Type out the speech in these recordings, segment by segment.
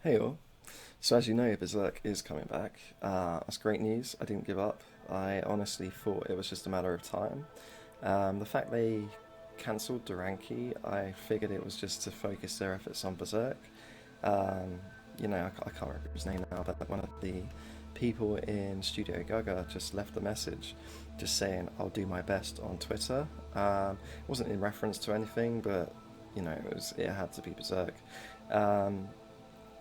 Hey all. So as you know, Berserk is coming back. That's great news. I didn't give up. I honestly thought it was just a matter of time. The fact they cancelled Duranki, I figured it was just to focus their efforts on Berserk. Um, I can't remember his name now, but one of the people in Studio Gaga just left a message just saying, I'll do my best on Twitter. It wasn't in reference to anything, but it had to be Berserk. Um,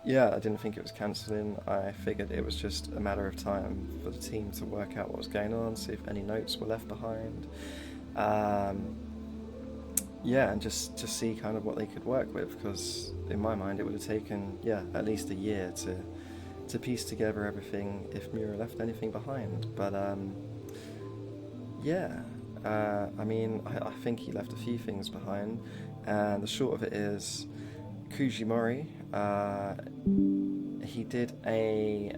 yeah, I didn't think it was cancelling. I figured it was just a matter of time for the team to work out what was going on, see if any notes were left behind. Um, yeah, and just to see kind of what they could work with, because in my mind it would have taken at least a year to piece together everything if Miura left anything behind. But yeah, I think he left a few things behind, and the short of it is Kouji Mori. He did a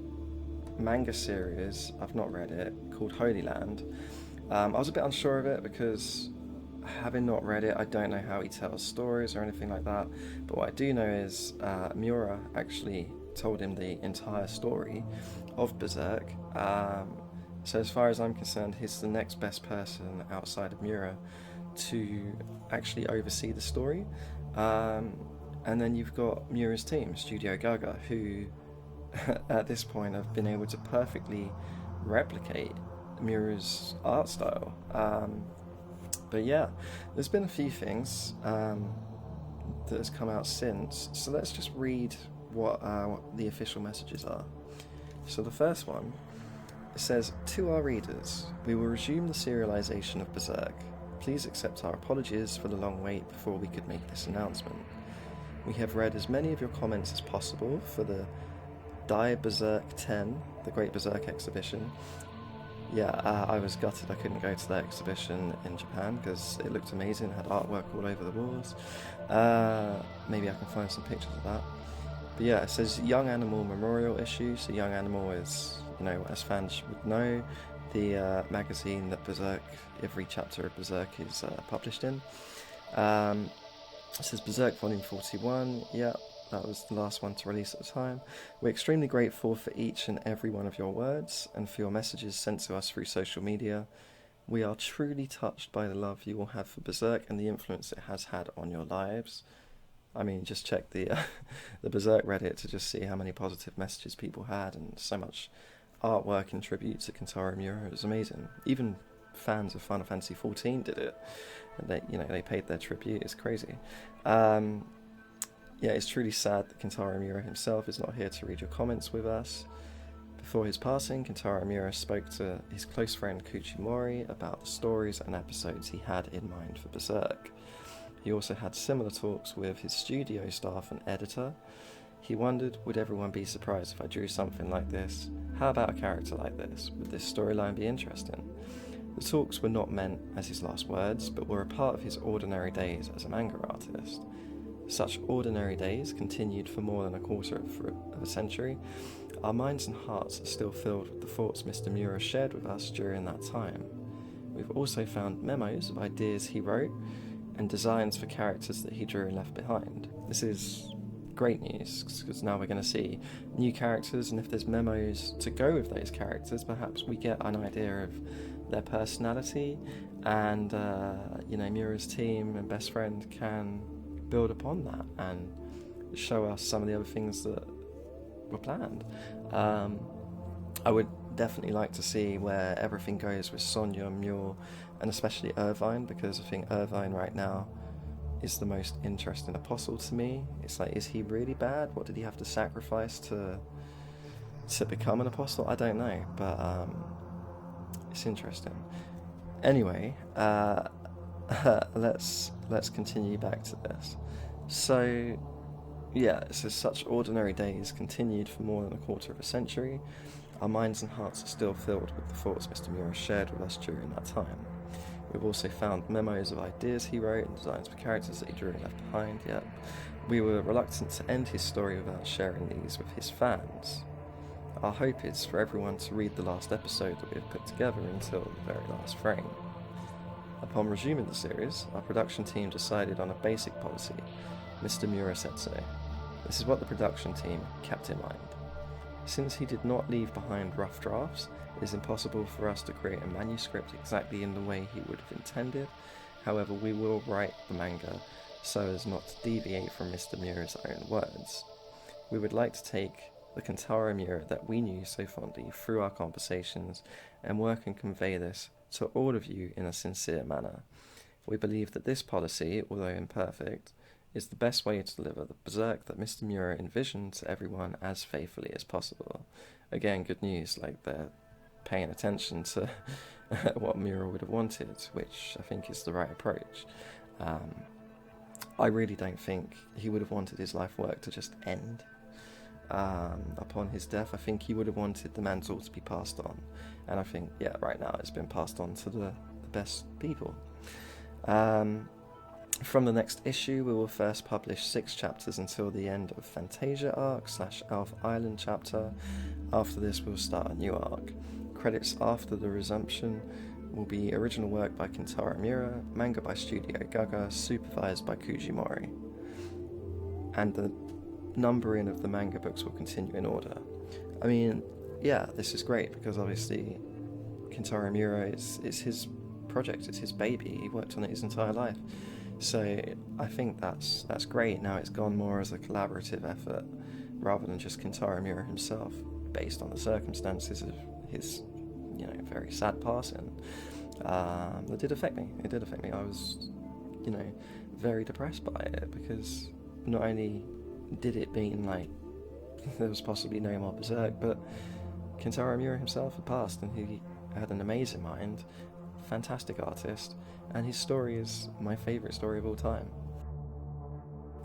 manga series, I've not read it, called Holy Land. I was a bit unsure of it because, having not read it, I don't know how he tells stories or anything like that. But what I do know is Miura actually told him the entire story of Berserk. So as far as I'm concerned, he's the next best person outside of Miura to actually oversee the story. Um, and then you've got Miura's team, Studio Gaga, who at this point have been able to perfectly replicate Miura's art style. But yeah, there's been a few things that has come out since. So let's just read what the official messages are. So the first one, it says, "To our readers, we will resume the serialization of Berserk. Please accept our apologies for the long wait before we could make this announcement. We have read as many of your comments as possible for the Die Berserk 10, the Great Berserk exhibition." Yeah, I was gutted I couldn't go to that exhibition in Japan because it looked amazing, it had artwork all over the walls. Maybe I can find some pictures of that. But yeah, it says Young Animal Memorial issue. So Young Animal is, as fans would know, the magazine that Berserk, every chapter of Berserk is published in. It says Berserk Volume 41, yeah, that was the last one to release at the time. "We're extremely grateful for each and every one of your words and for your messages sent to us through social media. We are truly touched by the love you all have for Berserk and the influence it has had on your lives." I mean, just check the the Berserk Reddit to just see how many positive messages people had, and so much artwork in tribute to Kentaro Miura. It was amazing. Even fans of Final Fantasy XIV did it. And they paid their tribute. It's crazy. Yeah, it's truly sad that Kentaro Miura himself is not here to read your comments with us. Before his passing, Kentaro Miura spoke to his close friend Kouji Mori about the stories and episodes he had in mind for Berserk. He also had similar talks with his studio staff and editor. He wondered, would everyone be surprised if I drew something like this? How about a character like this? Would this storyline be interesting? The talks were not meant as his last words, but were a part of his ordinary days as a manga artist. Such ordinary days continued for more than a quarter of a century. Our minds and hearts are still filled with the thoughts Mr. Miura shared with us during that time. We've also found memos of ideas he wrote and designs for characters that he drew and left behind. This is great news, because now we're going to see new characters, and if there's memos to go with those characters, perhaps we get an idea of their personality, and Miura's team and best friend can build upon that and show us some of the other things that were planned. I would definitely like to see where everything goes with Sonya, Mule, and especially Irvine, because I think Irvine right now is the most interesting apostle to me. It's like, is he really bad? What did he have to sacrifice to become an apostle? I don't know, but it's interesting. Anyway, let's continue back to this. So, yeah, it says such ordinary days continued for more than a quarter of a century. Our minds and hearts are still filled with the thoughts Mr. Miura shared with us during that time. We've also found memos of ideas he wrote and designs for characters that he drew and left behind, yet we were reluctant to end his story without sharing these with his fans. Our hope is for everyone to read the last episode that we have put together until the very last frame. Upon resuming the series, our production team decided on a basic policy. Mr. Miura said so. This is what the production team kept in mind. Since he did not leave behind rough drafts, it is impossible for us to create a manuscript exactly in the way he would have intended. However, we will write the manga so as not to deviate from Mr. Miura's own words. We would like to take the Kentaro Miura that we knew so fondly through our conversations and work and convey this to all of you in a sincere manner. We believe that this policy, although imperfect, is the best way to deliver the Berserk that Mr. Miura envisioned to everyone as faithfully as possible. Again, good news, like they're paying attention to what Miura would have wanted, which I think is the right approach. I really don't think he would have wanted his life work to just end upon his death. I think he would have wanted the mantle to be passed on, and I think, yeah, right now it's been passed on to the best people. From the next issue, we will first publish 6 chapters until the end of Fantasia arc / Elf Island chapter. After this, we'll start a new arc. Credits after the resumption will be original work by Kentaro Miura, manga by Studio Gaga, supervised by Kouji Mori. And the numbering of the manga books will continue in order. I mean, yeah, this is great because obviously Kentaro Miura is his project, it's his baby, he worked on it his entire life. So I think that's great. Now it's gone more as a collaborative effort rather than just Kentaro Miura himself, based on the circumstances of his, very sad passing. It did affect me. I was, very depressed by it because not only did it mean like there was possibly no more Berserk, but Kentaro Miura himself had passed, and he had an amazing mind, fantastic artist, and his story is my favourite story of all time.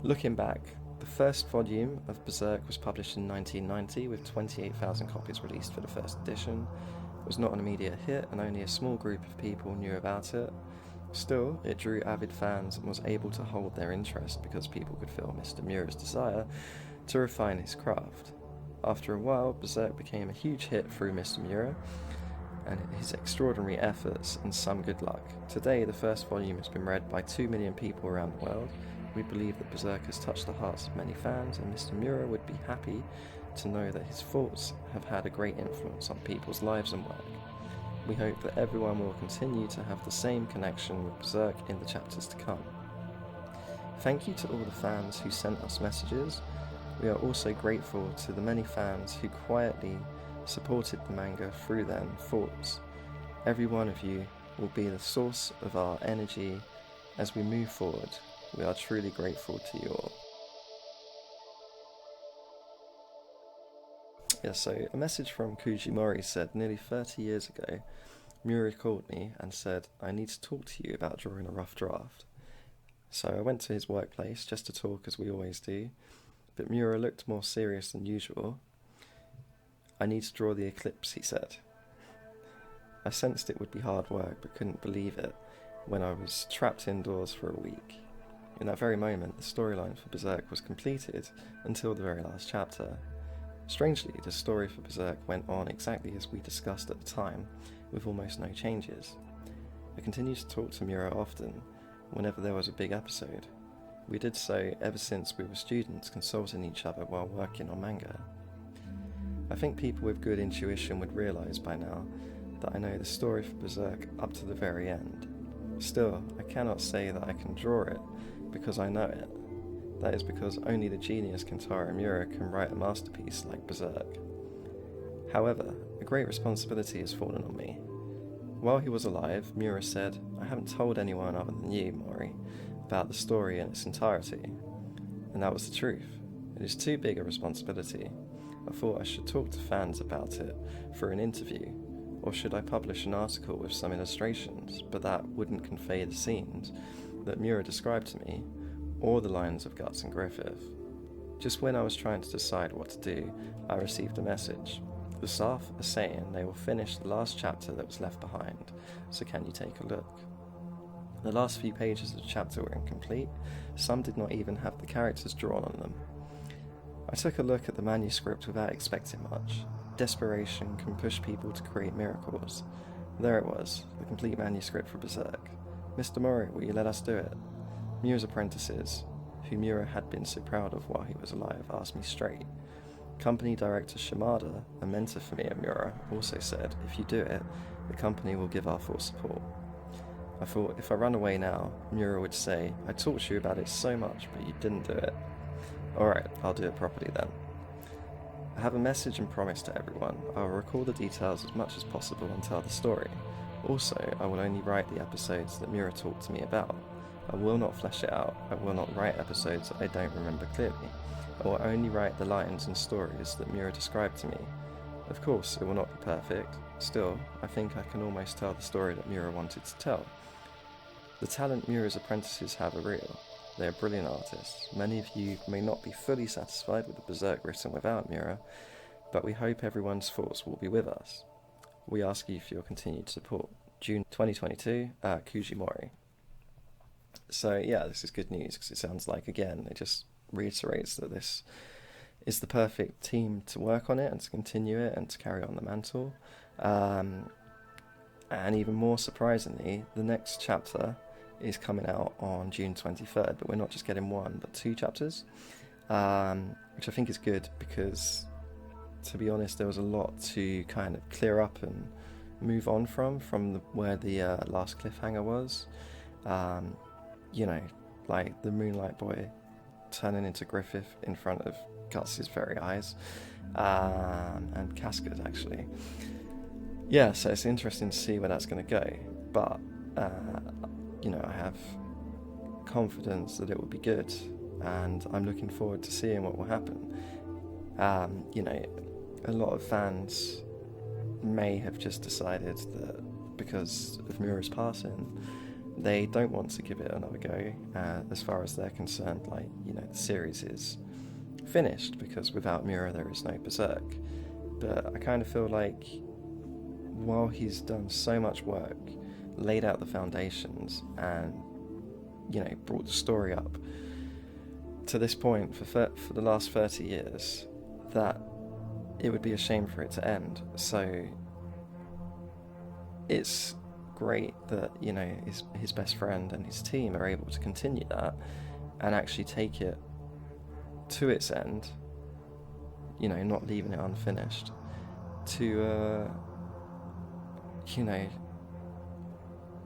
Looking back, the first volume of Berserk was published in 1990 with 28,000 copies released for the first edition. It was not an immediate hit and only a small group of people knew about it. Still, it drew avid fans and was able to hold their interest because people could feel Mr. Miura's desire to refine his craft. After a while, Berserk became a huge hit through Mr. Miura and his extraordinary efforts and some good luck. Today, the first volume has been read by 2 million people around the world. We believe that Berserk has touched the hearts of many fans, and Mr. Miura would be happy to know that his thoughts have had a great influence on people's lives and work. We hope that everyone will continue to have the same connection with Berserk in the chapters to come. Thank you to all the fans who sent us messages. We are also grateful to the many fans who quietly supported the manga through their thoughts. Every one of you will be the source of our energy as we move forward. We are truly grateful to you all. Yeah, so a message from Kouji Mori said, nearly 30 years ago, Miura called me and said, I need to talk to you about drawing a rough draft. So I went to his workplace just to talk as we always do, but Miura looked more serious than usual. I need to draw the eclipse, he said. I sensed it would be hard work, but couldn't believe it when I was trapped indoors for a week. In that very moment, the storyline for Berserk was completed until the very last chapter. Strangely, the story for Berserk went on exactly as we discussed at the time, with almost no changes. I continued to talk to Miura often, whenever there was a big episode. We did so ever since we were students, consulting each other while working on manga. I think people with good intuition would realise by now that I know the story for Berserk up to the very end. Still, I cannot say that I can draw it because I know it. That is because only the genius Kentaro Miura can write a masterpiece like Berserk. However, a great responsibility has fallen on me. While he was alive, Miura said, I haven't told anyone other than you, Mori, about the story in its entirety. And that was the truth. It is too big a responsibility. I thought I should talk to fans about it for an interview, or should I publish an article with some illustrations, but that wouldn't convey the scenes that Miura described to me, or the lines of Guts and Griffith. Just when I was trying to decide what to do, I received a message. The staff are saying they will finish the last chapter that was left behind, so can you take a look? The last few pages of the chapter were incomplete, some did not even have the characters drawn on them. I took a look at the manuscript without expecting much. Desperation can push people to create miracles. There it was, the complete manuscript for Berserk. Mr. Mori, will you let us do it? Miura's apprentices. who Miura had been so proud of while he was alive, asked me straight. Company director Shimada, a mentor for me at Miura, also said, if you do it, the company will give our full support. I thought, if I run away now, Miura would say, I talked to you about it so much, but you didn't do it. Alright, I'll do it properly then. I have a message and promise to everyone. I will record the details as much as possible and tell the story. Also, I will only write the episodes that Miura talked to me about. I will not flesh it out. I will not write episodes that I don't remember clearly. I will only write the lines and stories that Miura described to me. Of course, it will not be perfect. Still, I think I can almost tell the story that Miura wanted to tell. The talent Miura's apprentices have are real. They are brilliant artists. Many of you may not be fully satisfied with the Berserk written without Miura, but we hope everyone's thoughts will be with us. We ask you for your continued support. June 2022, Kouji Mori. So yeah, this is good news because it sounds like, again, it just reiterates that this is the perfect team to work on it and to continue it and to carry on the mantle. And even more surprisingly, the next chapter is coming out on June 23rd, but we're not just getting one, but 2 chapters, which I think is good because, to be honest, there was a lot to kind of clear up and move on from where the last cliffhanger was. You know, like the Moonlight Boy turning into Griffith in front of Guts' very eyes, and Cascade, actually. Yeah, so it's interesting to see where that's going to go, but you know, I have confidence that it will be good, and I'm looking forward to seeing what will happen. You know, a lot of fans may have just decided that because of Miura's passing, they don't want to give it another go. As far as they're concerned, like, you know, the series is finished because without Miura there is no Berserk. But I kind of feel like while he's done so much work, laid out the foundations, and, you know, brought the story up to this point for the last 30 years, that it would be a shame for it to end. So it's great that, you know, his best friend and his team are able to continue that and actually take it to its end, you know, not leaving it unfinished, to you know,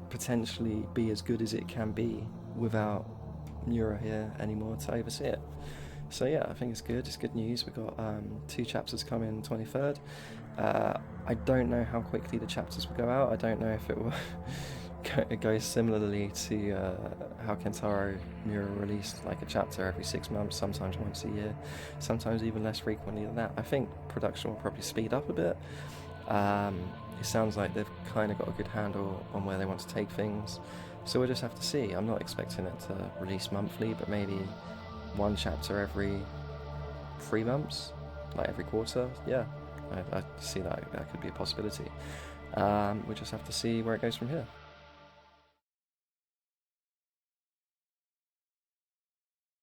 potentially be as good as it can be without Miura here anymore to oversee it. So yeah, I think it's good. It's good news. We've got 2 chapters coming 23rd. I don't know how quickly the chapters will go out. I don't know if it will go similarly to how Kentaro Miura released like a chapter every 6 months, sometimes once a year, sometimes even less frequently than that. I think production will probably speed up a bit. It sounds like they've kind of got a good handle on where they want to take things, so we'll just have to see. I'm not expecting it to release monthly, but maybe 1 chapter every 3 months, like every quarter. Yeah, I see that could be a possibility. We'll just have to see where it goes from here.